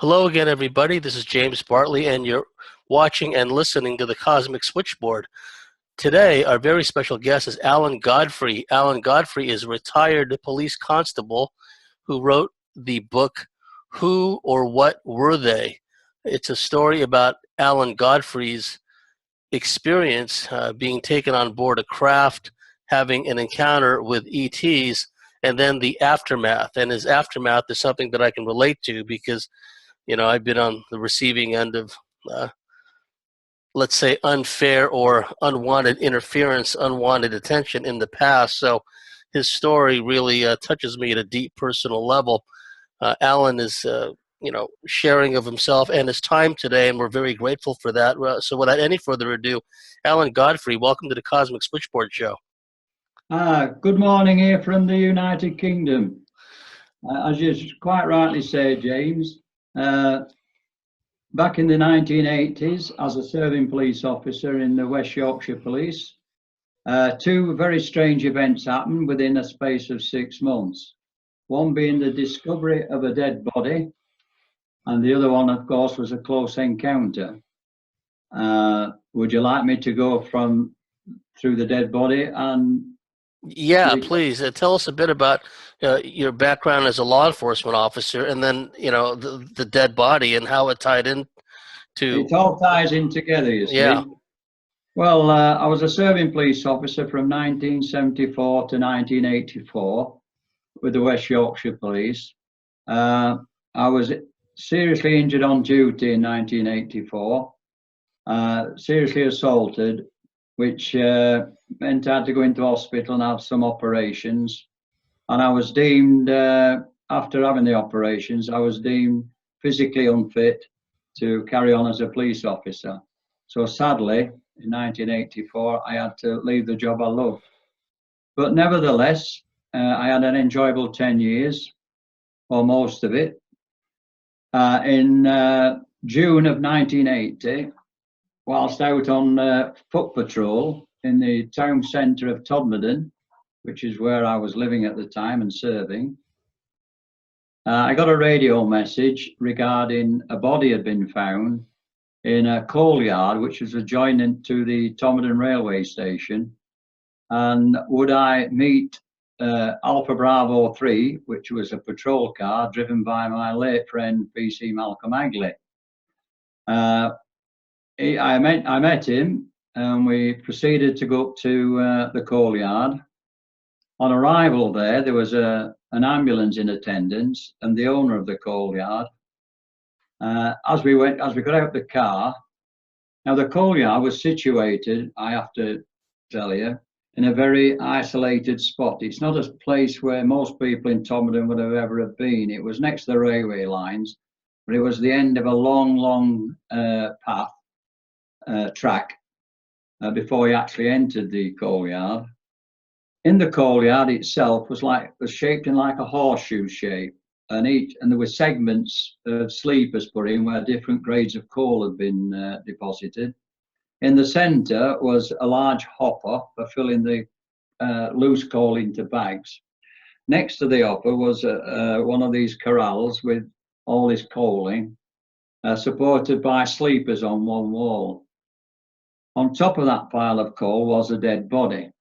Hello again, everybody. This is James Bartley, and you're watching and listening to the Cosmic Switchboard. Today, our very special guest is Alan Godfrey. Alan Godfrey is a retired police constable who wrote the book, Who or What Were They? It's a story about Alan Godfrey's experience being taken on board a craft, having an encounter with ETs, and then the aftermath. And his aftermath is something that I can relate to because I've been on the receiving end of, let's say, unfair or unwanted interference, unwanted attention in the past. So his story really touches me at a deep personal level. Alan is, sharing of himself and his time today, and we're very grateful for that. So without any further ado, Alan Godfrey, welcome to the Cosmic Switchboard Show. Good morning here from the United Kingdom. As you quite rightly say, James, back in the 1980s, as a serving police officer in the West Yorkshire Police, two very strange events happened within a space of 6 months. One being the discovery of a dead body, and the other one, of course, was a close encounter. Would you like me to go through the dead body? Yeah, please tell us a bit about your background as a law enforcement officer, and then the dead body and how it tied in to. It all ties in together, you see. Yeah. Well, I was a serving police officer from 1974 to 1984 with the West Yorkshire Police. I was seriously injured on duty in 1984, seriously assaulted, which meant I had to go into hospital and have some operations. And I was deemed, after having the operations, I was deemed physically unfit to carry on as a police officer. So sadly, in 1984, I had to leave the job I loved. But nevertheless, I had an enjoyable 10 years, or most of it. In June of 1980, whilst out on foot patrol in the town centre of Todmorden, which is where I was living at the time and serving, I got a radio message regarding a body had been found in a coal yard which was adjoining to the Todmorden railway station, and would I meet Alpha Bravo 3, which was a patrol car driven by my late friend PC Malcolm Agley. I met him, and we proceeded to go up to the coal yard. On arrival there was an ambulance in attendance, and the owner of the coal yard. As we got out of the car, now the coal yard was situated, I have to tell you, in a very isolated spot. It's not a place where most people in Todmorden would have ever have been. It was next to the railway lines, but it was the end of a long track before we actually entered the coal yard. In the coal yard itself was shaped in like a horseshoe shape, and there were segments of sleepers put in where different grades of coal had been deposited. In the centre was a large hopper for filling the loose coal into bags. Next to the hopper was one of these corrals with all this coaling, supported by sleepers on one wall. On top of that pile of coal was a dead body.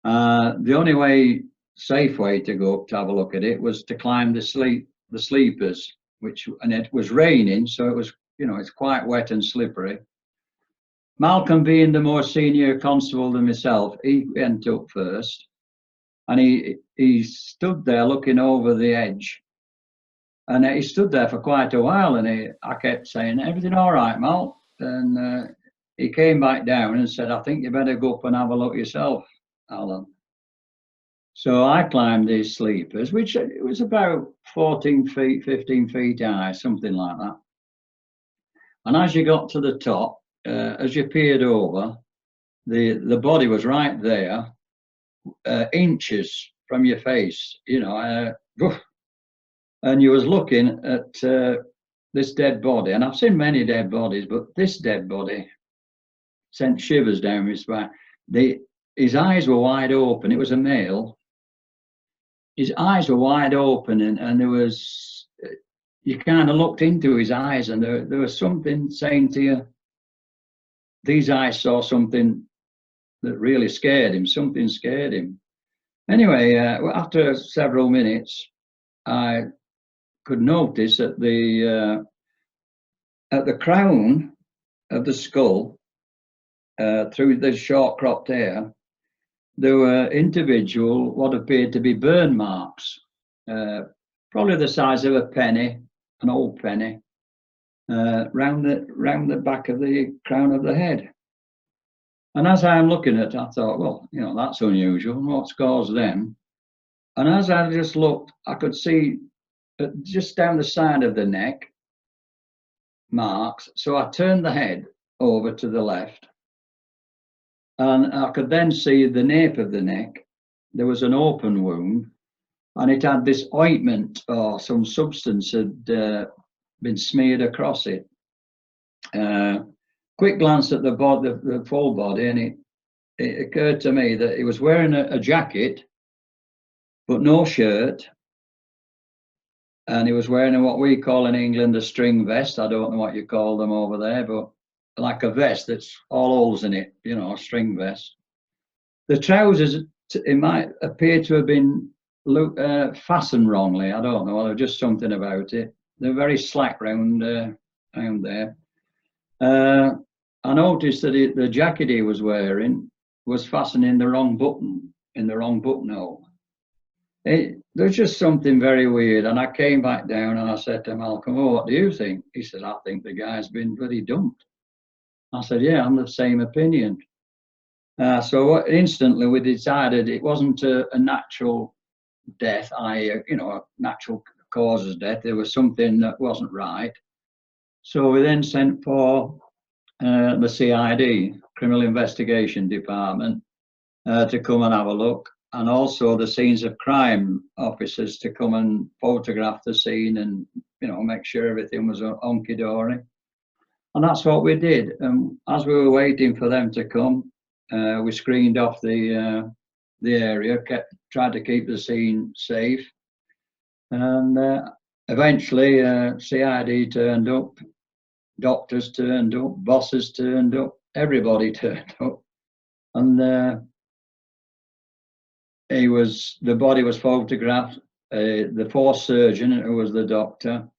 The only safe way to go up to have a look at it was to climb the sleepers, and it was raining, so it was, it's quite wet and slippery. Malcolm, being the more senior constable than myself, he went up first, and he stood there looking over the edge, and he stood there for quite a while, and I kept saying, "Everything all right, Mal?" And he came back down and said, "I think you better go up and have a look yourself, Alan." So I climbed these sleepers, which it was about 14 feet, 15 feet high, something like that. And as you got to the top, as you peered over, the body was right there, inches from your face, and you was looking at this dead body. And I've seen many dead bodies, but this dead body sent shivers down my spine. His eyes were wide open. It was a male. His eyes were wide open, and there was, you kind of looked into his eyes, and there was something saying to you, these eyes saw something that really scared him. Something scared him. Anyway, after several minutes, I could notice at the crown of the skull, through the short cropped hair, there were individual what appeared to be burn marks, probably the size of a penny, an old penny, round the back of the crown of the head. And as I'm looking at it, I thought, well, you know, that's unusual. What's caused them? And as I just looked, I could see just down the side of the neck marks. So I turned the head over to the left, and I could then see the nape of the neck. There was an open wound, and it had this ointment or some substance had been smeared across it. Quick glance at the full body, and it occurred to me that he was wearing a jacket, but no shirt. And he was wearing what we call in England a string vest. I don't know what you call them over there, but like a vest that's all holes in it, you know, a string vest. The trousers, it might appear to have been fastened wrongly. I don't know. There was just something about it. They're very slack round there. I noticed that the jacket he was wearing was fastened in the wrong buttonhole. There's just something very weird. And I came back down and I said to Malcolm, "Oh, what do you think?" He said, "I think the guy's been bloody dumped." I said, "Yeah, I'm the same opinion." So instantly we decided it wasn't a natural death, a natural causes death. There was something that wasn't right. So we then sent for the CID, Criminal Investigation Department, to come and have a look, and also the scenes of crime officers to come and photograph the scene and, you know, make sure everything was hunky-dory. And that's what we did. As we were waiting for them to come, we screened off the area, tried to keep the scene safe, and eventually CID turned up, doctors turned up, bosses turned up, everybody turned up, and the body was photographed. The fourth surgeon, who was the doctor,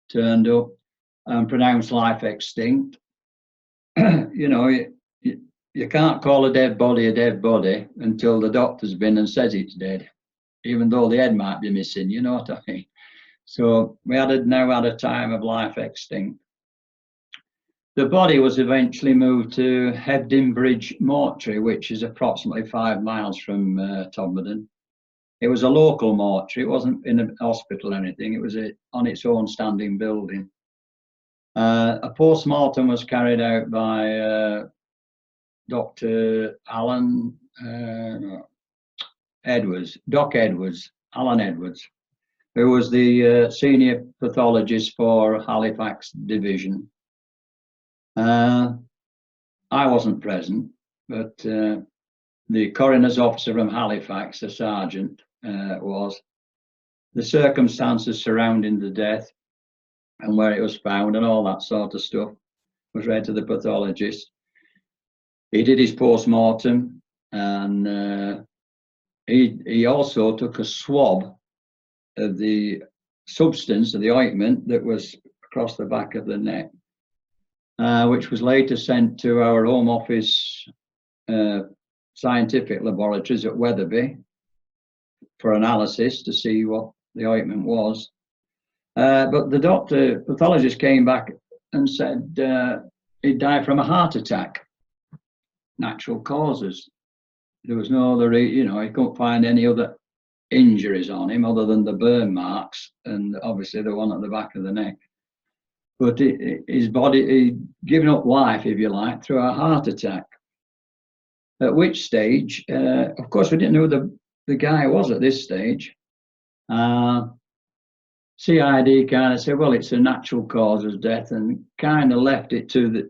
turned up and pronounced life extinct. You know, you can't call a dead body until the doctor's been and says it's dead, even though the head might be missing, you know what I mean? So we now had a time of life extinct. The body was eventually moved to Hebden Bridge Mortuary, which is approximately 5 miles from Todmorden. It was a local mortuary. It wasn't in a hospital or anything. It was on its own standing building. A post-mortem was carried out by Dr. Alan Edwards, Alan Edwards, who was the senior pathologist for Halifax Division. I wasn't present, but the coroner's officer from Halifax, the sergeant, was. The circumstances surrounding the death and where it was found and all that sort of stuff was read to the pathologist. He did his post-mortem, and he also took a swab of the substance of the ointment that was across the back of the neck, which was later sent to our Home Office scientific laboratories at Wetherby for analysis to see what the ointment was. But the pathologist came back and said he died from a heart attack, natural causes. There was no other, he couldn't find any other injuries on him other than the burn marks and obviously the one at the back of the neck. But his body, he'd given up life, if you like, through a heart attack. At which stage, of course, we didn't know who the guy was at this stage. CID kind of said, well, it's a natural cause of death, and kind of left it to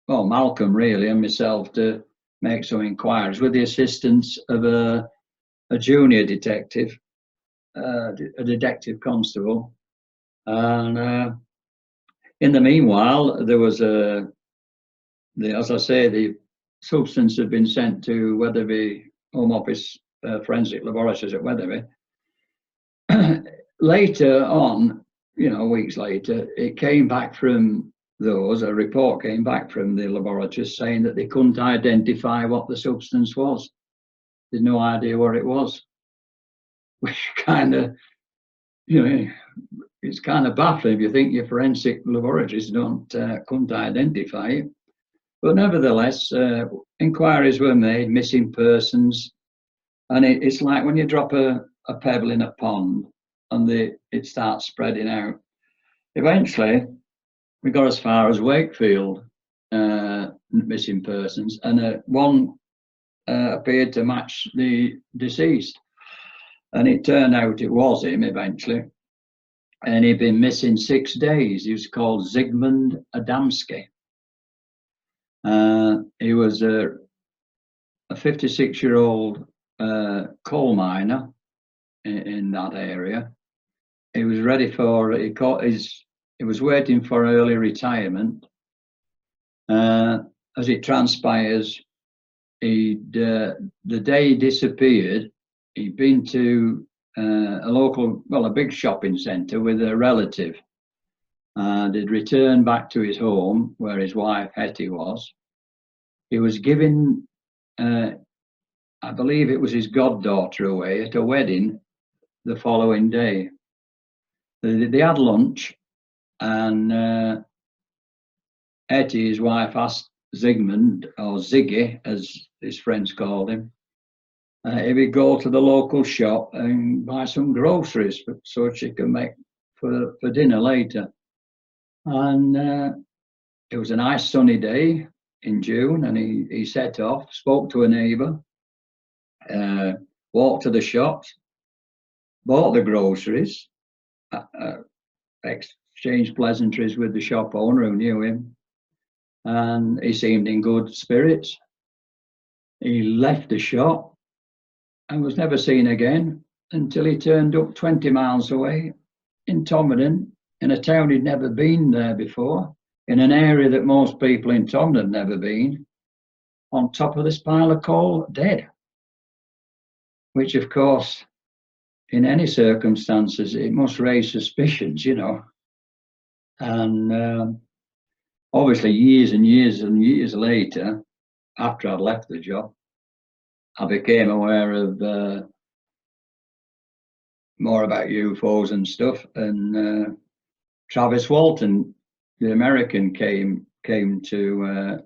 Malcolm really and myself to make some inquiries with the assistance of a junior detective, a detective constable. And in the meanwhile, there was as I say, the substance had been sent to Wetherby Home Office Forensic Laboratories at Wetherby. Later on, weeks later, it came back from those, a report came back from the laboratories saying that they couldn't identify what the substance was. There's no idea what it was. Which kind of, it's kind of baffling if you think your forensic laboratories couldn't identify it. But nevertheless, inquiries were made, missing persons, and it's like when you drop a pebble in a pond and it starts spreading out. Eventually, we got as far as Wakefield, missing persons, and one appeared to match the deceased. And it turned out it was him eventually. And he'd been missing 6 days. He was called Zigmund Adamski. He was a 56-year-old coal miner in that area. He was ready for, he was waiting for early retirement. As it transpires, the day he disappeared, he'd been to a big shopping centre with a relative, and he'd returned back to his home where his wife Hetty was. He was giving, I believe it was his goddaughter away at a wedding the following day. They had lunch, and Hetty, his wife, asked Zigmund, or Ziggy as his friends called him, if he'd go to the local shop and buy some groceries so she could make for dinner later. And it was a nice sunny day in June, and he set off, spoke to a neighbour, walked to the shops, bought the groceries, exchanged pleasantries with the shop owner who knew him, and he seemed in good spirits. He left the shop and was never seen again until he turned up 20 miles away in Todmorden, in a town he'd never been there before, in an area that most people in Todmorden had never been, on top of this pile of coal, dead. Which, of course, in any circumstances, it must raise suspicions, And obviously, years and years and years later, after I'd left the job, I became aware of more about UFOs and stuff. And Travis Walton, the American, came to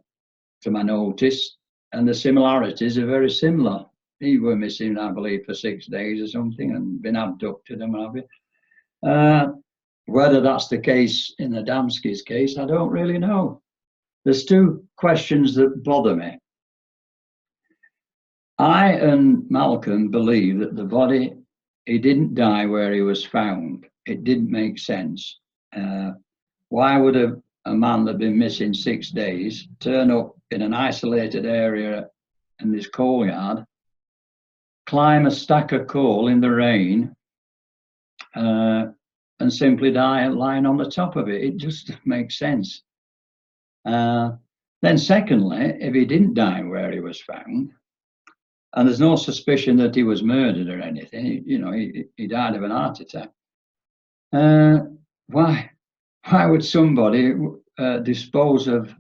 my notice, and the similarities are very similar. He was missing, I believe, for 6 days or something, and been abducted and what have you. Whether that's the case in Adamski's case, I don't really know. There's two questions that bother me. I and Malcolm believe that the body, he didn't die where he was found. It didn't make sense. Why would a man that had been missing 6 days turn up in an isolated area in this coal yard, climb a stack of coal in the rain, and simply die lying on the top of it? It just makes sense. Then secondly, if he didn't die where he was found, and there's no suspicion that he was murdered or anything, he died of an heart attack, why would somebody dispose of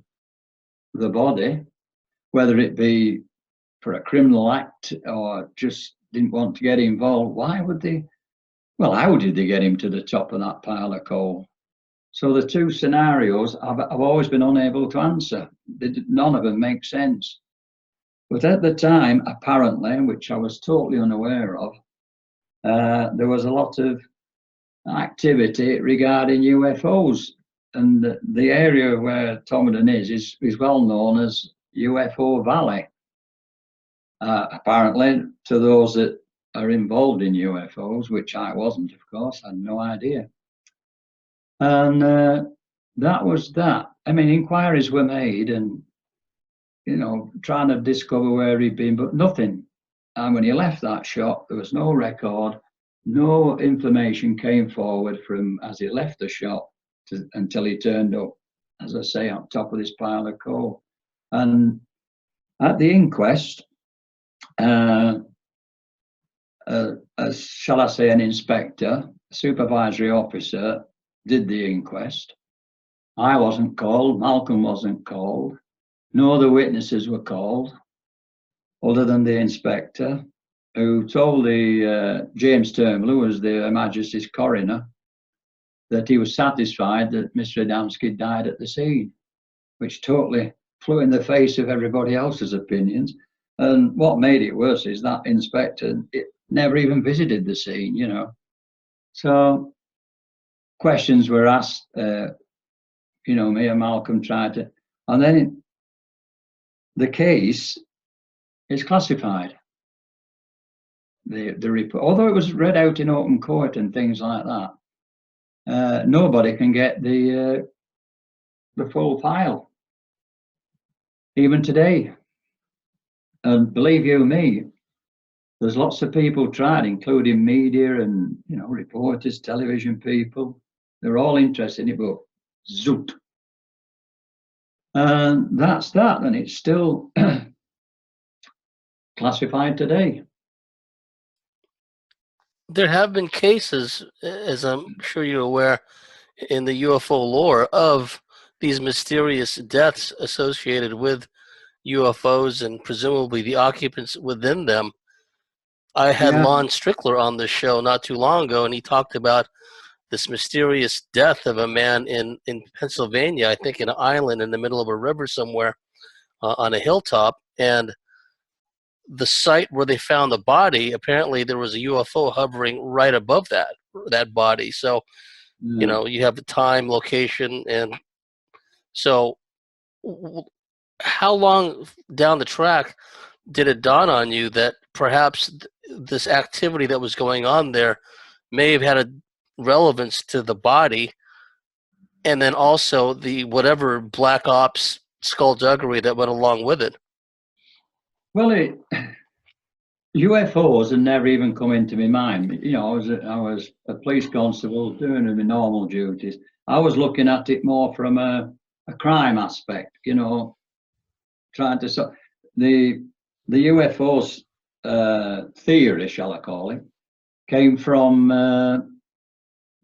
the body, whether it be for a criminal act or just didn't want to get involved? Why would they? Well, how did they get him to the top of that pile of coal? So the two scenarios I've always been unable to answer. None of them make sense. But at the time, apparently, which I was totally unaware of, there was a lot of activity regarding UFOs. And the area where Todmorden is well known as UFO Valley. Apparently, to those that are involved in UFOs, which I wasn't, of course, I had no idea. And that was that. I mean, inquiries were made and, trying to discover where he'd been, but nothing. And when he left that shop, there was no record, no information came forward from as he left the shop until he turned up, as I say, on top of this pile of coal. And at the inquest, as shall I say, an inspector, a supervisory officer, did the inquest. I wasn't called, Malcolm wasn't called, no other witnesses were called, other than the inspector, who told the James Turnbull, who was the Her Majesty's coroner, that he was satisfied that Mr. Adamski died at the scene, which totally flew in the face of everybody else's opinions. And what made it worse is that inspector never even visited the scene, you know. So questions were asked, you know, me and Malcolm tried to, and then the case is classified. The report, although it was read out in open court and things like that, nobody can get the full file, even today. And believe you me, there's lots of people tried, including media and, you know, reporters, television people. They're all interested in it, but zoot. And that's that, and it's still classified today. There have been cases, as I'm sure you're aware, in the UFO lore of these mysterious deaths associated with UFOs and presumably the occupants within them. I had Lon Strickler on the show not too long ago, and he talked about this mysterious death of a man in Pennsylvania, I think in an island in the middle of a river somewhere on a hilltop. And the site where they found the body, apparently there was a UFO hovering right above that body. So, you know, you have the time, location, and so how long down the track did it dawn on you that perhaps this activity that was going on there may have had a relevance to the body, and then also the whatever black ops skullduggery that went along with it? Well, UFOs had never even come into my mind. You know, I was a police constable doing my normal duties. I was looking at it more from a crime aspect, you know, trying to so the UFOs theory, shall I call it, came from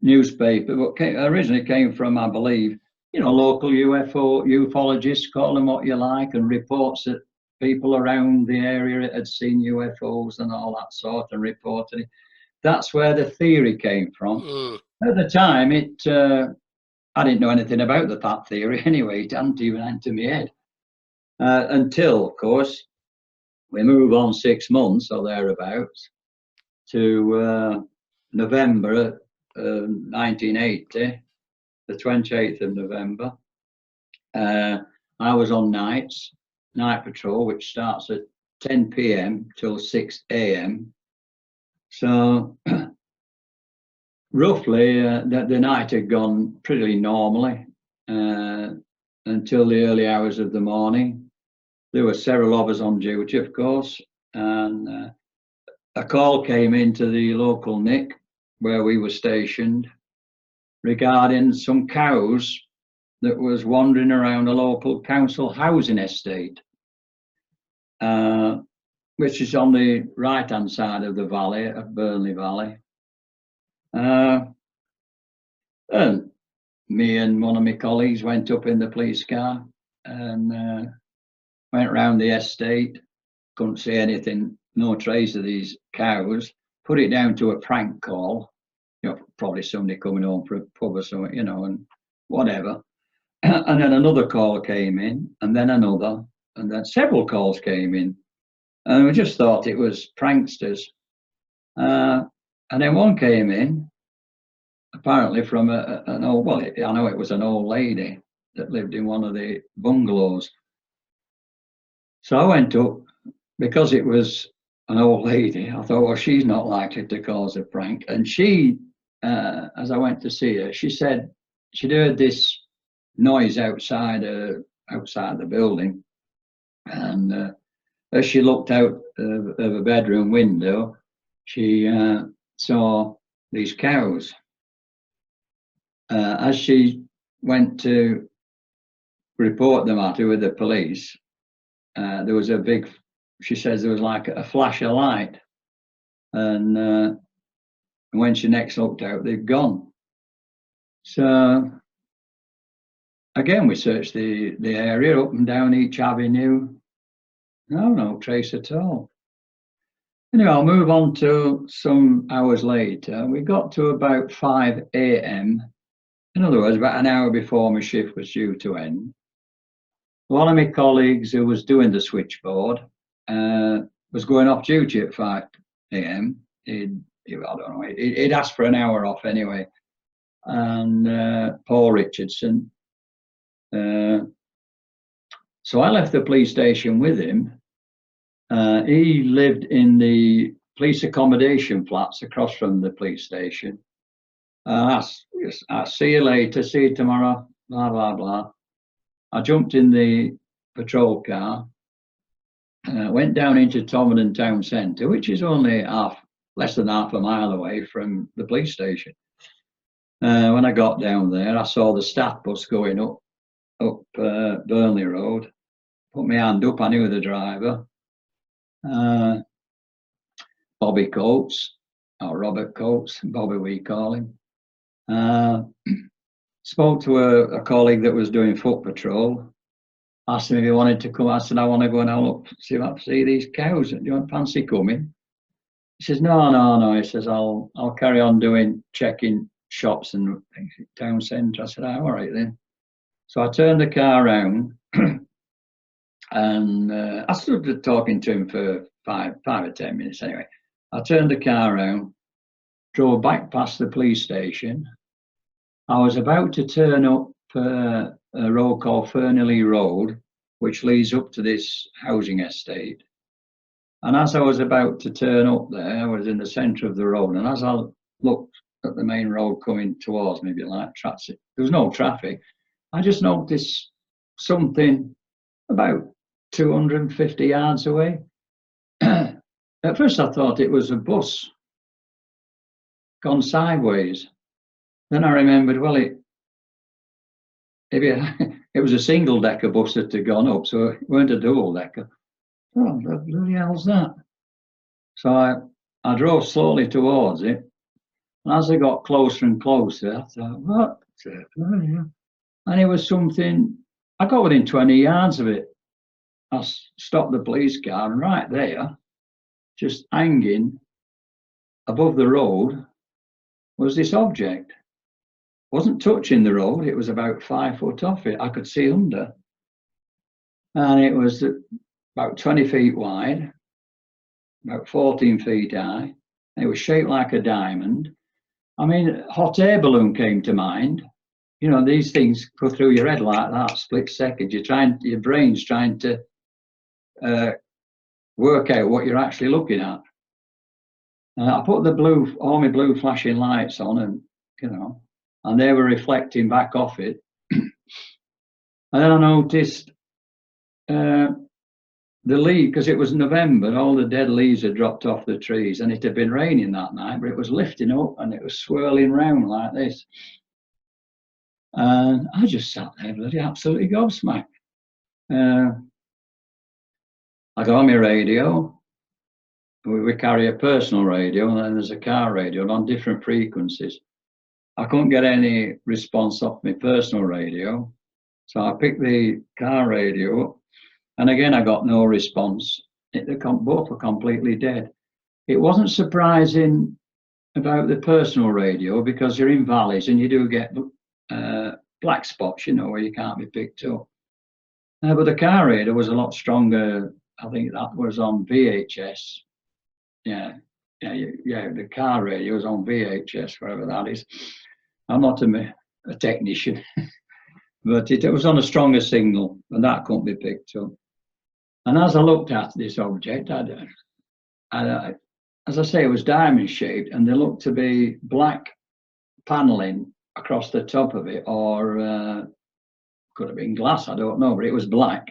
newspaper, but originally came from, I believe, you know, local ufologists, call them what you like, and reports that people around the area had seen UFOs and all that sort, and reported it. That's where the theory came from. At the time, I didn't know anything about that theory anyway. It hadn't even entered my head. Until, of course, we move on 6 months or thereabouts to November 1980, the 28th of November. I was on night patrol, which starts at 10 p.m. till 6 a.m. So roughly the night had gone pretty normally until the early hours of the morning. There were several of us on duty, of course, and a call came into the local NIC where we were stationed regarding some cows that was wandering around a local council housing estate, which is on the right-hand side of the valley, of Burnley Valley. And me and one of my colleagues went up in the police car and went around the estate. Couldn't see anything, no trace of these cows. Put it down to a prank call, you know, probably somebody coming home for a pub or something, you know, and whatever. And then another call came in, and then another, and then several calls came in. And we just thought it was pranksters. And then one came in, apparently from an old, well, I know it was an old lady that lived in one of the bungalows. So I went up, because it was an old lady, I thought, well, she's not likely to cause a prank. And she, as I went to see her, she said she'd heard this noise outside the building. And as she looked out of a bedroom window, she saw these cows. As she went to report the matter with the police, there was a big, she says there was like a flash of light, and when she next looked out, they'd gone. So again, we searched the area up and down each avenue. No trace at all. Anyway, I'll move on to some hours later. We got to about 5 a.m. In other words, about an hour before my shift was due to end. One of my colleagues who was doing the switchboard was going off duty at 5 a.m. I don't know, he'd asked for an hour off anyway. And Paul Richardson. So I left the police station with him. He lived in the police accommodation flats across from the police station. I'll see you later, see you tomorrow, blah, blah, blah. I jumped in the patrol car, went down into Todmorden town centre, which is only less than half a mile away from the police station. When I got down there, I saw the staff bus going up Burnley Road. Put my hand up, I knew the driver. Bobby Coates, or Robert Coates, Bobby we call him. Spoke to a colleague that was doing foot patrol. Asked him if he wanted to come. I said, I want to go and have a look, see these cows. Do you want fancy coming? He says, no. He says, I'll carry on checking shops and things at town centre. I said, all right then. So I turned the car around and I stood talking to him for 5 or 10 minutes anyway. I turned the car around, drove back past the police station. I was about to turn up a road called Fernley Road, which leads up to this housing estate. And as I was about to turn up there, I was in the centre of the road. And as I looked at the main road coming towards me, like traffic, there was no traffic. I just noticed something about 250 yards away. At first I thought it was a bus gone sideways. Then I remembered, well, it was a single decker bus that had gone up, so it weren't a double decker. Oh, what the bloody hell's that? So I drove slowly towards it, and as I got closer and closer, I thought, what? And it was something, I got within 20 yards of it. I stopped the police car, and right there, just hanging above the road, was this object. Wasn't touching the road, it was about 5 foot off it. I could see under. And it was about 20 feet wide, about 14 feet high. And it was shaped like a diamond. I mean, hot air balloon came to mind. You know, these things go through your head like that, split second. Your brain's trying to work out what you're actually looking at. I put all my blue flashing lights on, and and they were reflecting back off it. And then I noticed the leaf, because it was November, all the dead leaves had dropped off the trees, and it had been raining that night, but it was lifting up and it was swirling round like this. And I just sat there bloody absolutely gobsmacked. I got on my radio. We carry a personal radio, and then there's a car radio on different frequencies. I couldn't get any response off my personal radio, so I picked the car radio up, and again I got no response. Both were completely dead. It wasn't surprising about the personal radio, because you're in valleys and you do get black spots, where you can't be picked up. But the car radio was a lot stronger. I think that was on VHS. Yeah, the car radio was on VHS, whatever that is. I'm not a technician, but it was on a stronger signal, and that couldn't be picked up. And as I looked at this object, as I say, it was diamond shaped, and there looked to be black paneling across the top of it, or could have been glass, I don't know, but it was black.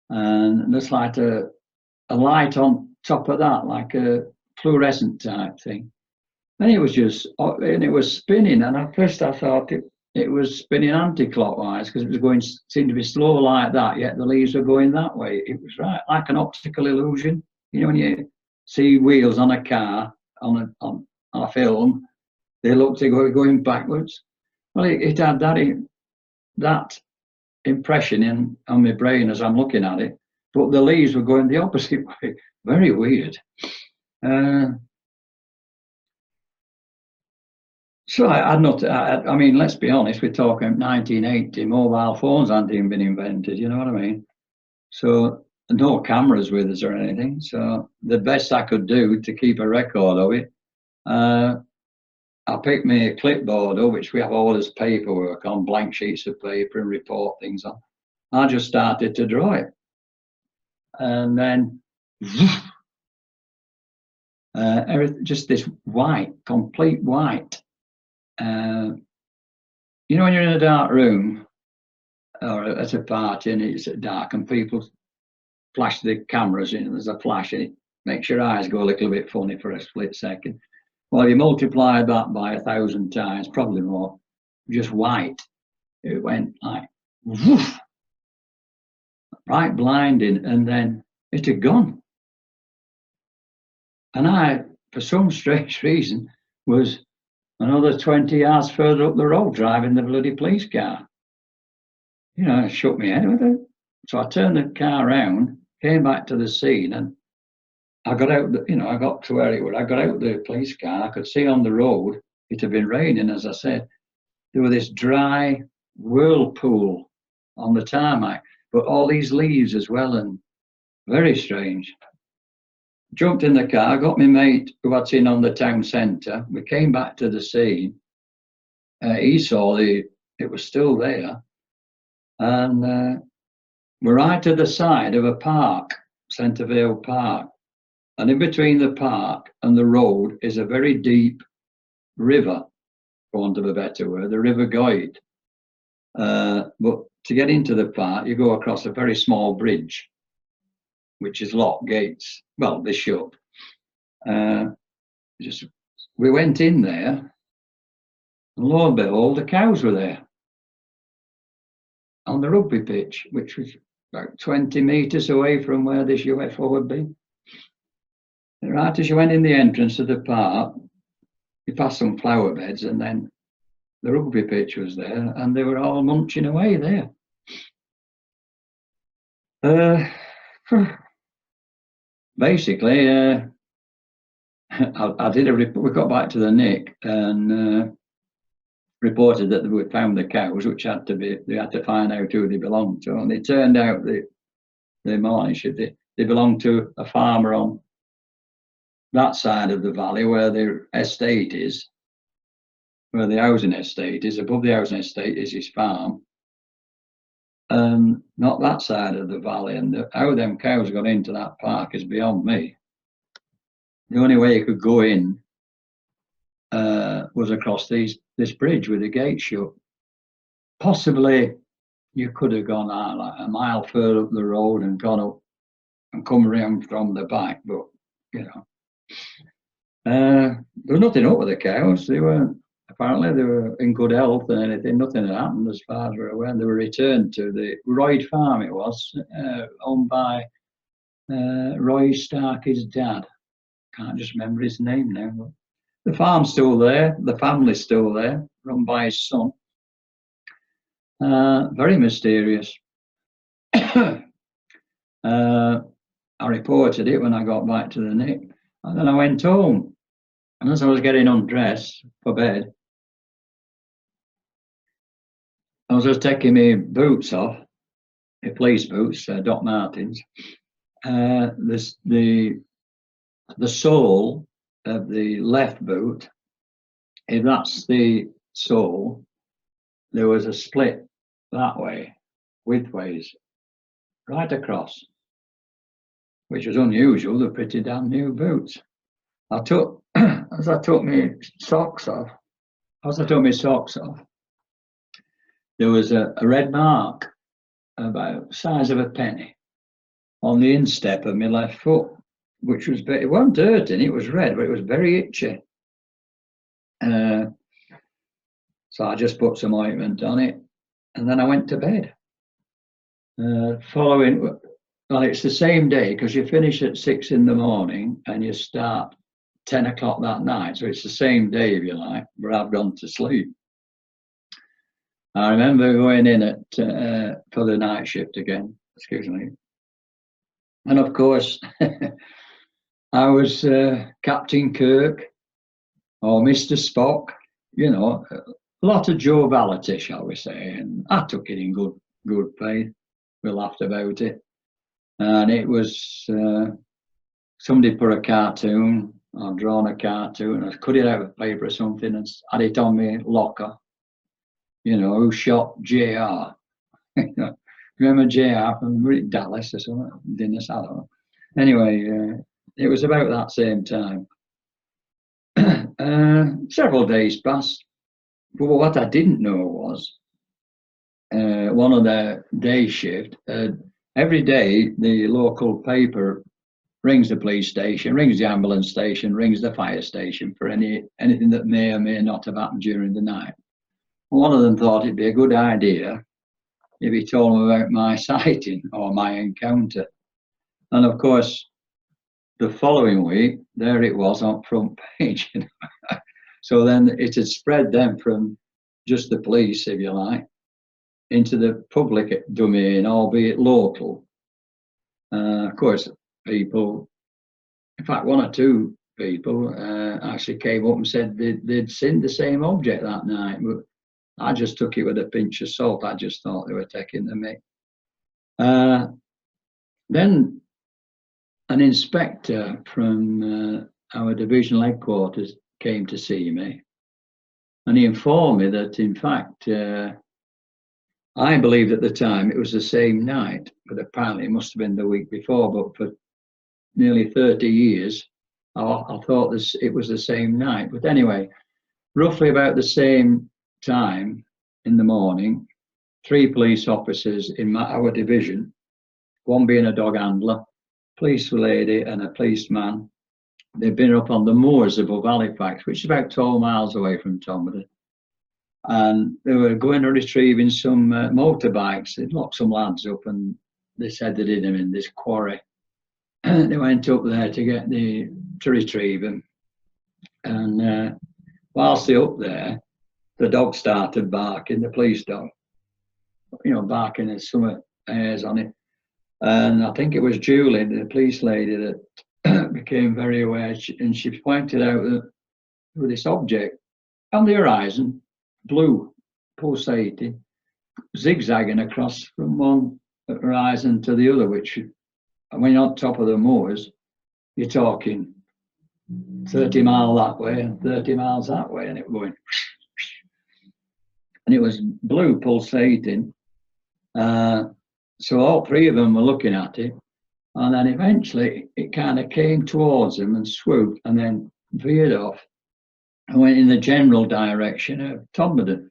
And there's like a light on top of that, like a fluorescent type thing. And it was just, and it was spinning. And at first I thought it was spinning anti-clockwise because it was going, seemed to be slow like that, yet the leaves were going that way. It was right, like an optical illusion. You know, when you see wheels on a car, on a film, they look to going backwards. Well, it had that impression on my brain as I'm looking at it, but the leaves were going the opposite way. Very weird. So I mean, let's be honest, we're talking 1980, mobile phones hadn't even been invented, you know what I mean? So no cameras with us or anything. So the best I could do to keep a record of it, I picked my clipboard up, which we have all this paperwork on, blank sheets of paper and report things on. I just started to draw it. And then just this white, complete white. You know, when you're in a dark room or at a party and it's dark and people flash the cameras in and there's a flash and it makes your eyes go a little bit funny for a split second. Well, you multiply that by 1,000 times, probably more, just white. It went like, woof, right blinding, and then it had gone. And I, for some strange reason, was another 20 yards further up the road driving the bloody police car. You know, it shook me head with it. So I turned the car around, came back to the scene, and I got out, I got to where it was. I got out the police car. I could see on the road, it had been raining, as I said. There was this dry whirlpool on the tarmac, but all these leaves as well, and very strange. Jumped in the car, got my mate who I'd seen on the town centre. We came back to the scene. He saw it was still there. And we're right to the side of a park, Centreville Park. And in between the park and the road is a very deep river, for want of a better word, the River Goyt. But to get into the park, you go across a very small bridge, which is locked gates. Well, they're shut. We went in there, and lo and behold, the cows were there on the rugby pitch, which was about 20 metres away from where this UFO would be. And right as you went in the entrance of the park, you passed some flower beds, and then the rugby pitch was there, and they were all munching away there. Basically, I did a report. We got back to the Nick and reported that we found the cows, which they had to find out who they belonged to, and it turned out the morning shift they belonged to a farmer on that side of the valley where the estate is, where the housing estate is. Above the housing estate is his farm. Not that side of the valley, and how them cows got into that park is beyond me. The only way you could go in was across this bridge with the gate shut. Possibly you could have gone out like a mile further up the road and gone up and come around from the back, but there was nothing up with the cows. Apparently they were in good health and anything. Nothing had happened as far as we're aware. They were returned to the Royd farm. It was owned by Roy Starkey's dad. Can't just remember his name now. But the farm's still there. The family's still there, run by his son. Very mysterious. I reported it when I got back to the Nick, and then I went home. And as I was getting undressed for bed, I was just taking my boots off, my police boots, Doc Martens. The sole of the left boot, if that's the sole, there was a split that way, widthways, right across, which was unusual. They're pretty damn new boots. As I took my socks off, there was a red mark about the size of a penny on the instep of my left foot, which was, it wasn't hurting, it was red, but it was very itchy. So I just put some ointment on it, and then I went to bed. Following, well, it's the same day because you finish at 6 in the morning and you start 10 o'clock that night. So it's the same day, if you like, but I've gone to sleep. I remember going in at for the night shift again, excuse me. And of course, I was Captain Kirk or Mr. Spock, you know, a lot of joviality, shall we say. And I took it in good faith. We laughed about it. And it was, somebody put a cartoon, I'd drawn a cartoon, I cut it out of paper or something and had it on my locker. You know, who shot JR? Remember JR from Dallas or something? Dennis, I don't know. Anyway, it was about that same time. Several days passed. But what I didn't know was one of the day shift, every day the local paper rings the police station, rings the ambulance station, rings the fire station for anything that may or may not have happened during the night. One of them thought it'd be a good idea if he told them about my sighting or my encounter. And of course, the following week, there it was on front page. So then it had spread then from just the police, if you like, into the public domain, albeit local. Of course, people, in fact, one or two people actually came up and said they'd seen the same object that night. But I just took it with a pinch of salt. I just thought they were taking the mick. Then an inspector from our divisional headquarters came to see me, and he informed me that, in fact, I believed at the time it was the same night, but apparently it must have been the week before. But for nearly 30 years, I thought it was the same night. But anyway, roughly about the same time in the morning, 3 police officers in our division, one being a dog handler, police lady and a policeman, they've been up on the moors above Halifax, which is about 12 miles away from Todmorden. And they were going and retrieving some motorbikes. They'd locked some lads up and they said they did them in this quarry. They went up there to retrieve them. And whilst they're up there, the dog started barking, the police dog, you know, barking as some hairs on it. And I think it was Julie, the police lady, that became very aware, and she pointed out that with this object on the horizon, blue, pulsating, zigzagging across from one horizon to the other, which, when you're on top of the moors, you're talking 30 miles that way and 30 miles that way, and it was going. And it was blue pulsating. So all 3 of them were looking at it. And then eventually it kind of came towards them and swooped and then veered off and went in the general direction of Todmorden.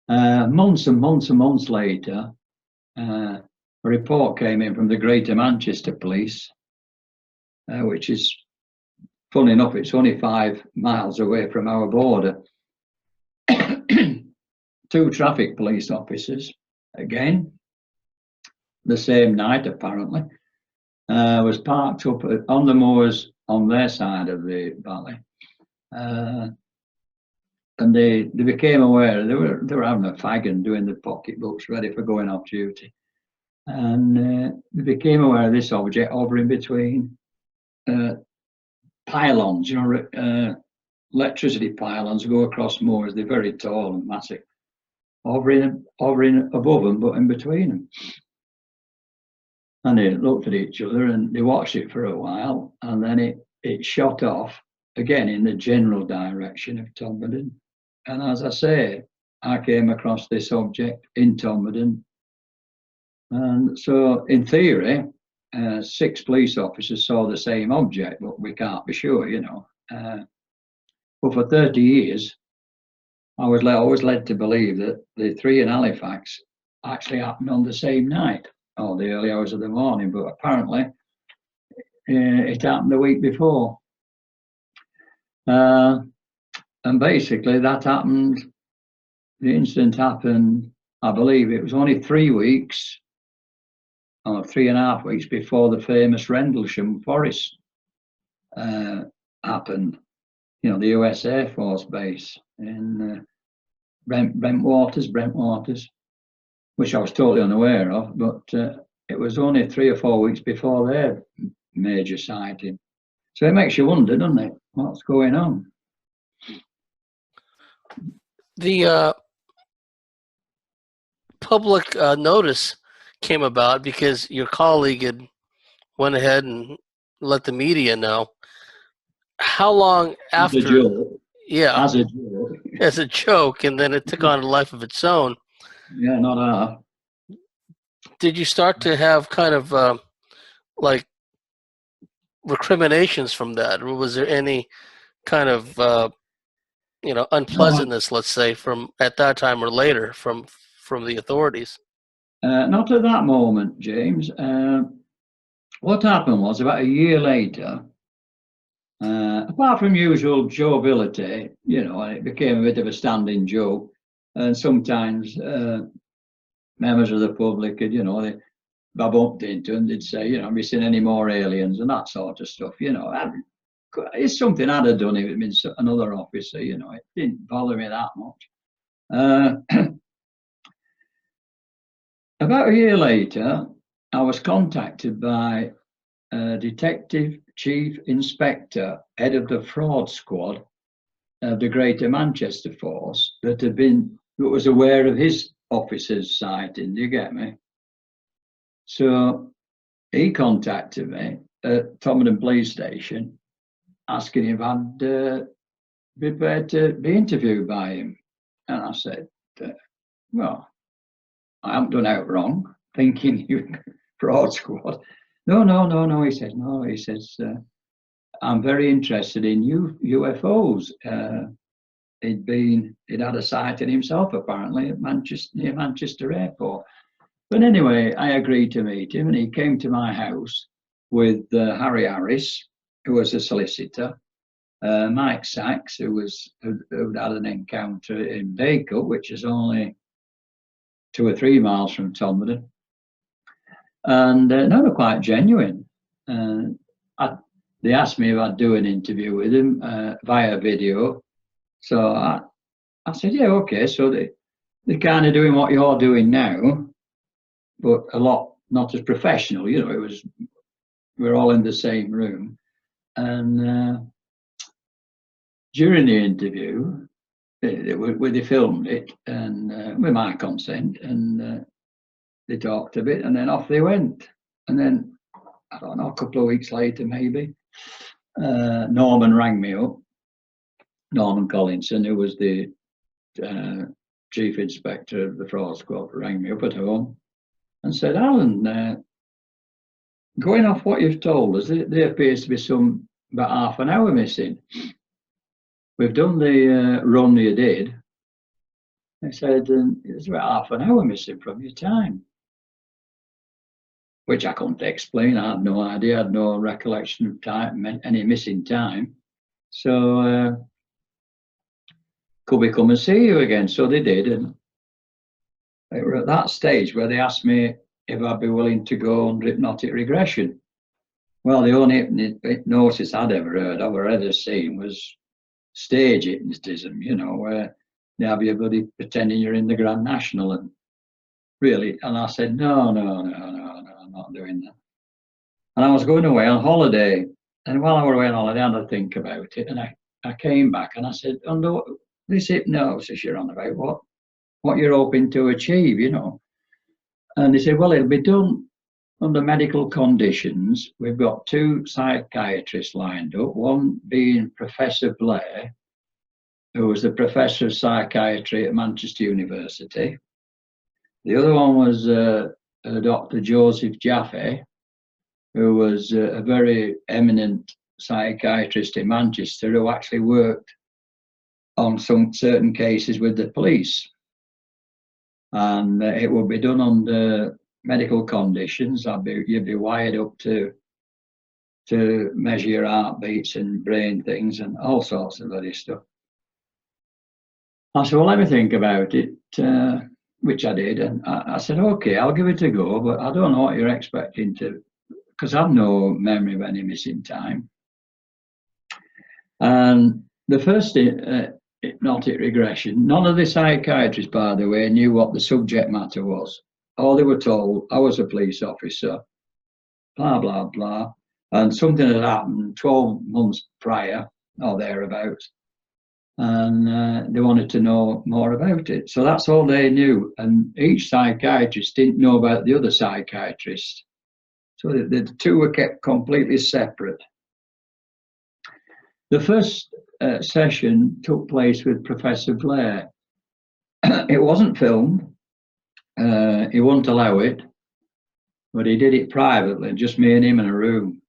Months and months and months later, a report came in from the Greater Manchester Police, which is, funny enough, it's only 5 miles away from our border. 2 traffic police officers, again, the same night apparently, was parked up on the moors on their side of the valley. And they became aware, they were having a fag and doing the pocketbooks ready for going off duty. And they became aware of this object hovering between pylons, you know, electricity pylons go across moors. They're very tall and massive, hovering above them, but in between them. And they looked at each other and they watched it for a while, and then it shot off again in the general direction of Todmorden. And as I say, I came across this object in Todmorden. And so in theory, 6 police officers saw the same object, but we can't be sure, you know. But for 30 years, I was always led to believe that the 3 in Halifax actually happened on the same night, or the early hours of the morning, but apparently it happened the week before. And basically that happened, the incident happened, I believe it was only 3 weeks, or 3.5 weeks before the famous Rendlesham Forest happened. You know, the US Air Force base in Brentwaters, which I was totally unaware of, but it was only 3 or 4 weeks before their major sighting. So it makes you wonder, doesn't it, what's going on? The public notice came about because your colleague had went ahead and let the media know. How long after? As a joke. Yeah, As a joke. as a joke, and then it took on a life of its own. Yeah, not half. Did you start to have kind of like recriminations from that, or was there any kind of unpleasantness, let's say, from at that time or later from the authorities? Not at that moment, James. What happened was about a year later, apart from usual joviality, you know, it became a bit of a standing joke. And sometimes members of the public, you know, I bumped into them, they'd say, you know, have you seen any more aliens and that sort of stuff, you know. It's something I'd have done if it'd been another officer, you know, it didn't bother me that much. About a year later, I was contacted by a Detective Chief Inspector, head of the fraud squad of the Greater Manchester Force, that was aware of his officer's sighting. Do you get me? So he contacted me at Todmorden Police Station, asking if I'd be prepared to be interviewed by him. And I said, well, I haven't done out wrong, thinking you fraud squad. No, he said, no, he says, I'm very interested in UFOs. He'd had a sighting himself, apparently, at near Manchester Airport. But anyway, I agreed to meet him, and he came to my house with Harry Harris, who was a solicitor, Mike Sachs, who'd had an encounter in Bacup, which is only 2 or 3 miles from Todmorden. And no, they're quite genuine. They asked me if I'd do an interview with him via video. So I said, yeah, okay. So they're kind of doing what you're doing now, but a lot not as professional. You know, we're all in the same room. And during the interview, they filmed it, and with my consent, and they talked a bit, and then off they went. And then, I don't know, a couple of weeks later, maybe, Norman rang me up. Norman Collinson, who was the chief inspector of the fraud squad, rang me up at home and said, Alan, going off what you've told us, there appears to be about half an hour missing. We've done the run you did. I said, there's about half an hour missing from your time, which I couldn't explain. I had no idea, I had no recollection of time, any missing time. So, could we come and see you again? So they did, and they were at that stage where they asked me if I'd be willing to go on hypnotic regression. Well, the only hypnosis I'd ever heard of or ever seen was stage hypnotism, you know, where they have you bloody pretending you're in the Grand National, and really, and I said, no, I'm not doing that. And I was going away on holiday, and while I was away on holiday, I had to think about it, and I came back and I said, under this hypnosis you're on about, what you're hoping to achieve, you know? And they said, well, it'll be done under medical conditions. We've got 2 psychiatrists lined up, one being Professor Blair, who was the professor of psychiatry at Manchester University. The other one was Dr. Joseph Jaffe, who was a very eminent psychiatrist in Manchester, who actually worked on some certain cases with the police. And it will be done under medical conditions. You'd be wired up to measure your heartbeats and brain things and all sorts of bloody stuff. I said, well, let me think about it, which I did. And I said, okay, I'll give it a go, but I don't know what you're expecting to, because I've no memory of any missing time. And the first hypnotic regression, none of the psychiatrists, by the way, knew what the subject matter was. All they were told, I was a police officer, blah, blah, blah. And something had happened 12 months prior or thereabouts. And they wanted to know more about it. So that's all they knew. And each psychiatrist didn't know about the other psychiatrist. So the two were kept completely separate. The first session took place with Professor Blair. It wasn't filmed. He wouldn't allow it. But he did it privately, just me and him in a room.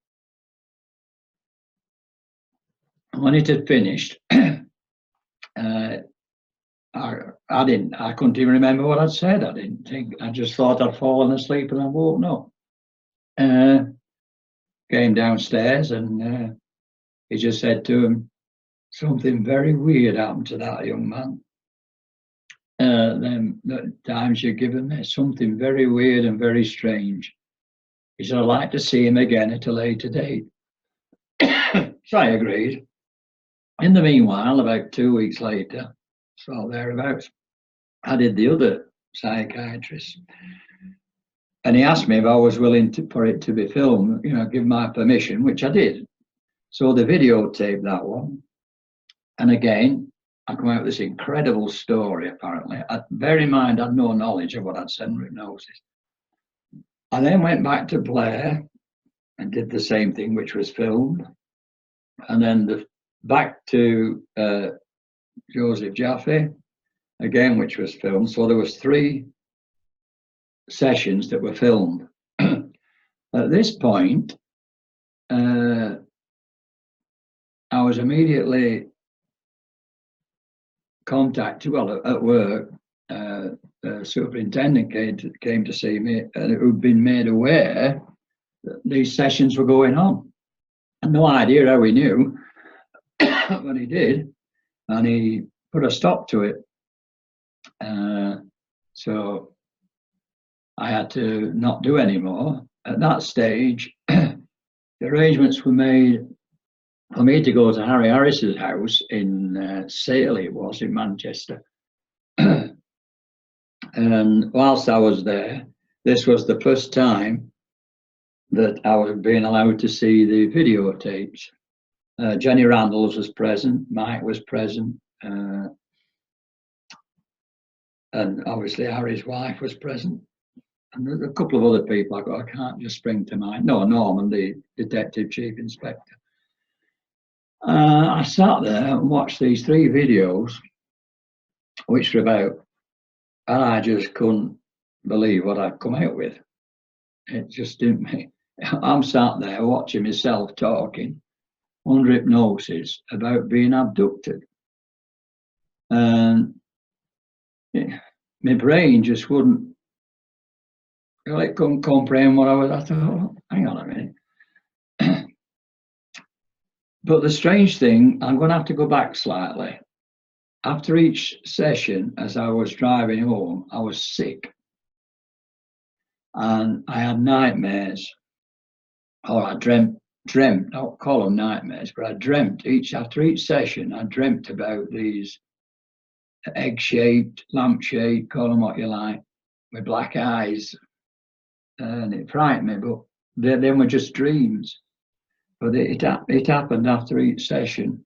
When it had finished, I couldn't even remember what I'd said. I didn't think. I just thought I'd fallen asleep and I woke up. Came downstairs and he just said to him, something very weird happened to that young man. The times you've given me, something very weird and very strange. He said, I'd like to see him again at a later date. So I agreed. In the meanwhile, about 2 weeks later, so thereabouts, I did the other psychiatrist. And he asked me if I was willing for it to be filmed, give my permission, which I did. So they videotaped that one. And again, I come out with this incredible story, apparently. Bear in mind, I had no knowledge of what I'd said in hypnosis. I then went back to Blair and did the same thing, which was filmed. And then back to Joseph Jaffe, again, which was filmed. So there was 3 sessions that were filmed. At this point, I was immediately contacted, well, at work, the superintendent came to see me, and it had been made aware that these sessions were going on. I had no idea how he knew, but he did, and he put a stop to it. So I had to not do any more. At that stage, the arrangements were made for me to go to Harry Harris's house in Saley, it was, in Manchester. And whilst I was there, this was the first time that I was being allowed to see the videotapes. Jenny Randalls was present, Mike was present, and obviously Harry's wife was present. And there's a couple of other people I can't just spring to mind. No, Norman, the detective chief inspector. I sat there and watched these 3 videos, which were about, and I just couldn't believe what I'd come out with. It just didn't. I'm sat there watching myself talking under hypnosis about being abducted. And my brain just wouldn't, it couldn't comprehend what I was. I thought, oh, hang on a minute. But the strange thing, I'm going to have to go back slightly. After each session, as I was driving home, I was sick. And I had nightmares. Or I dreamt, don't call them nightmares, but I dreamt after each session, I dreamt about these egg-shaped, lamp-shaped, call them what you like, with black eyes. And it frightened me, but they were just dreams. But it happened after each session.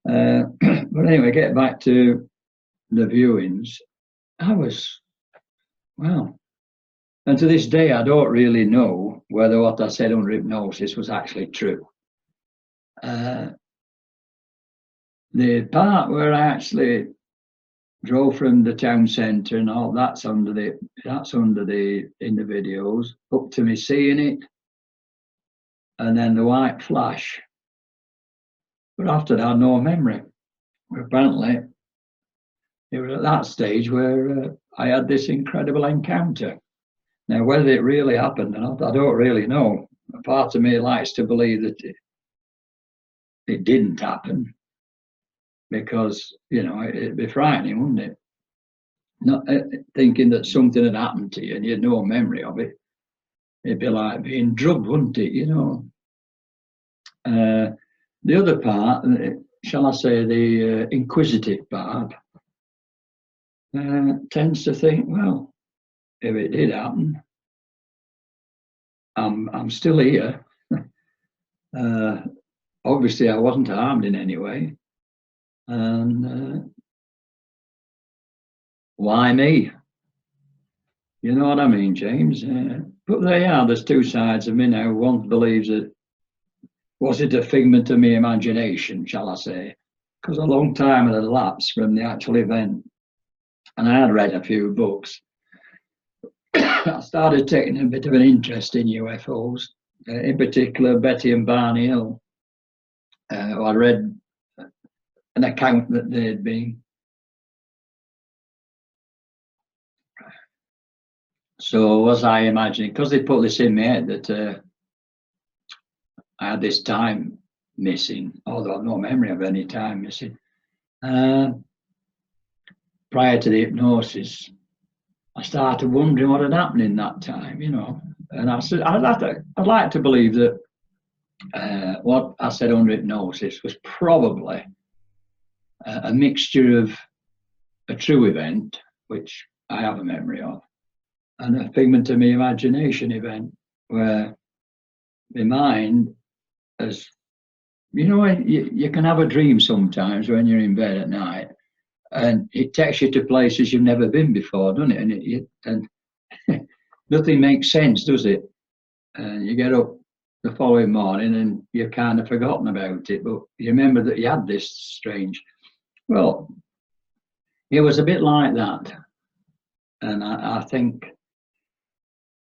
But anyway, get back to the viewings. I was, well, and to this day, I don't really know whether what I said under hypnosis was actually true. The part where I actually drove from the town centre and all that's under the in the videos, up to me seeing it, and then the white flash. But after that, no memory. Apparently, it was at that stage where I had this incredible encounter. Now, whether it really happened or not, I don't really know. A part of me likes to believe that it didn't happen. because, you know, it'd be frightening, wouldn't it? Not thinking that something had happened to you and you had no memory of it. It'd be like being drugged, wouldn't it? You know. The other part, shall I say, the inquisitive part, tends to think, well, if it did happen, I'm still here. Obviously, I wasn't harmed in any way, and why me? You know what I mean, James? But there you are. There's two sides of me now. One believes that, was it a figment of my imagination, shall I say? Because a long time had elapsed from the actual event, and I had read a few books. I started taking a bit of an interest in UFOs, in particular Betty and Barney Hill. I read an account that they'd been. So was I imagining, because they put this in my head that I had this time missing, although I've no memory of any time missing. Prior to the hypnosis, I started wondering what had happened in that time, you know. And I said, I'd like to believe that what I said under hypnosis was probably a mixture of a true event, which I have a memory of, and a figment of my imagination event, where my mind has, you know, you can have a dream sometimes when you're in bed at night, and it takes you to places you've never been before, doesn't it? And nothing makes sense, does it? And you get up the following morning and you've kind of forgotten about it, but you remember that you had this strange. Well, it was a bit like that, and I think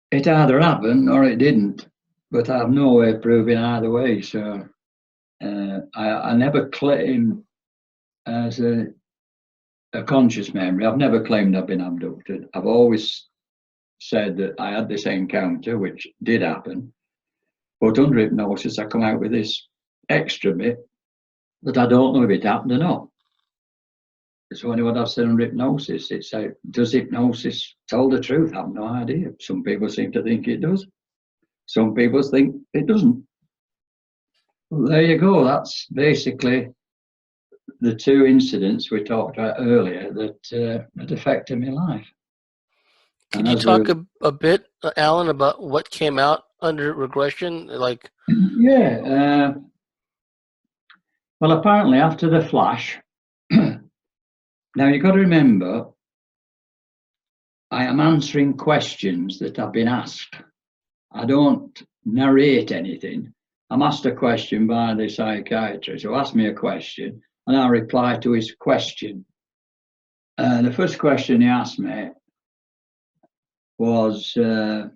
it either happened or it didn't, but I have no way of proving either way. So I never claim as a conscious memory. I've never claimed I've been abducted. I've always said that I had this encounter, which did happen, but under hypnosis I come out with this extra bit that I don't know if it happened or not. It's only what I've said under hypnosis. It's does hypnosis tell the truth? I have no idea. Some people seem to think it does. Some people think it doesn't. Well, there you go. That's basically the two incidents we talked about earlier that affected my life. Can you talk a bit, Alan, about what came out under regression? Like, yeah. Well, apparently after the flash. Now you've got to remember, I am answering questions that have been asked. I don't narrate anything. I'm asked a question by the psychiatrist who asked me a question, and I reply to his question. The first question he asked me was, I'm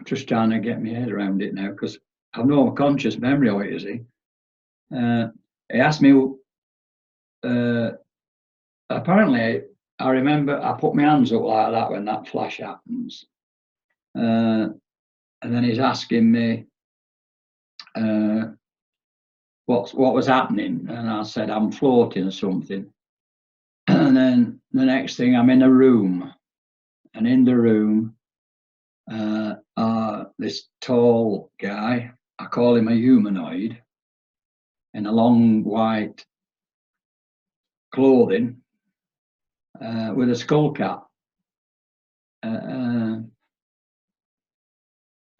just trying to get my head around it now because I've no conscious memory of it, you see. He asked me, apparently, I remember I put my hands up like that when that flash happens. And then he's asking me what was happening. And I said, I'm floating or something. And then the next thing, I'm in a room. And in the room, this tall guy, I call him a humanoid, in a long white clothing, with a skull cap. And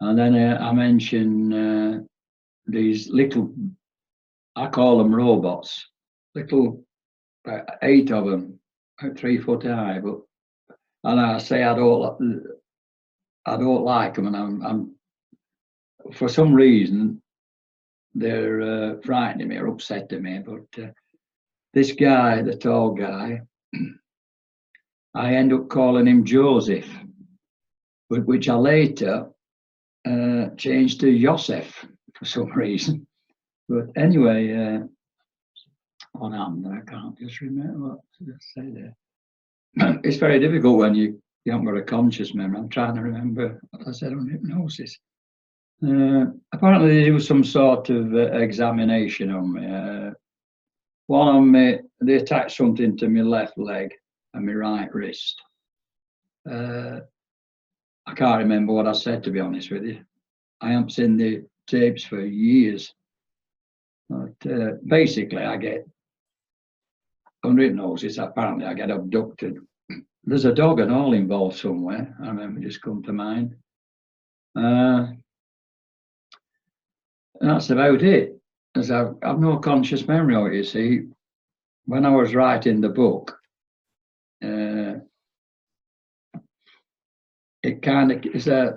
then I mention these little, I call them robots, little, 8 of them, about 3 foot high. But and I say I don't like them, and I'm for some reason they're frightening me or upsetting me. But this guy, the tall guy, I end up calling him Joseph, which I later changed to Joseph for some reason. But anyway, what happened there? I can't just remember what to say there. It's very difficult when you haven't got a conscious memory. I'm trying to remember what I said on hypnosis. Apparently, there was some sort of examination on me. one on me, they attached something to my left leg and my right wrist. I can't remember what I said, to be honest with you. I haven't seen the tapes for years. But basically, I get, under hypnosis, apparently I get abducted. There's a dog and all involved somewhere. I remember just come to mind. That's about it. As I've no conscious memory of it, you see. When I was writing the book, it kind of is I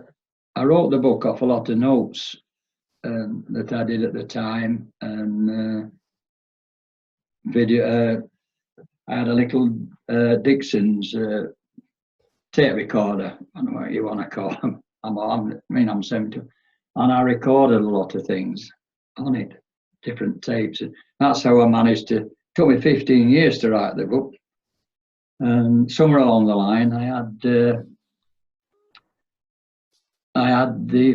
wrote the book off a lot of notes that I did at the time, and video. I had a little Dixon's tape recorder. I don't know what you want to call them. I'm 70, and I recorded a lot of things on it, different tapes. That's how I managed to. It took me 15 years to write the book, and somewhere along the line, I had the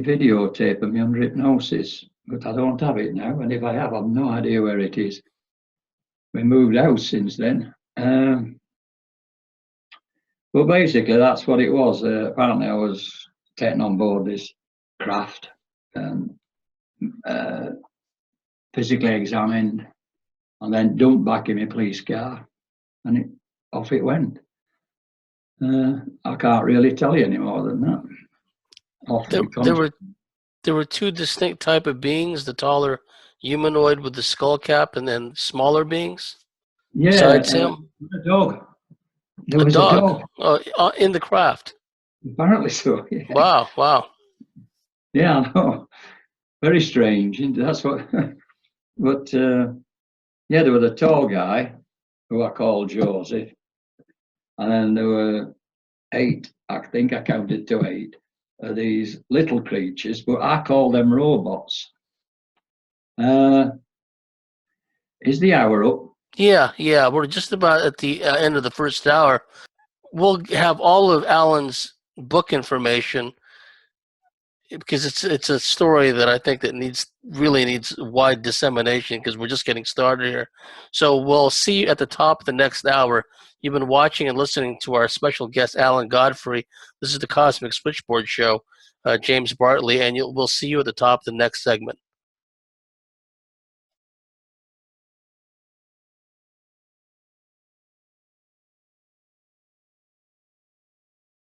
videotape of me under hypnosis, but I don't have it now. And if I have, I've no idea where it is. We moved house since then. But basically, that's what it was. Apparently, I was taken on board this craft and physically examined, and then dumped back in my police car, and off it went. I can't really tell you any more than that. There were two distinct type of beings: the taller humanoid with the skull cap, and then smaller beings. Yeah, besides him, a dog. There was a dog. In the craft. Apparently so. Yeah. Wow. Yeah, I know. Very strange. That's what. But yeah, there was a tall guy who I called Joseph, and then there were 8. I think I counted to 8 of these little creatures, but I call them robots. Is the hour up? Yeah. We're just about at the end of the first hour. We'll have all of Alan's book information because it's a story that I think that really needs wide dissemination because we're just getting started here. So we'll see you at the top of the next hour. You've been watching and listening to our special guest, Alan Godfrey. This is the Cosmic Switchboard Show, James Bartley, and we'll see you at the top of the next segment.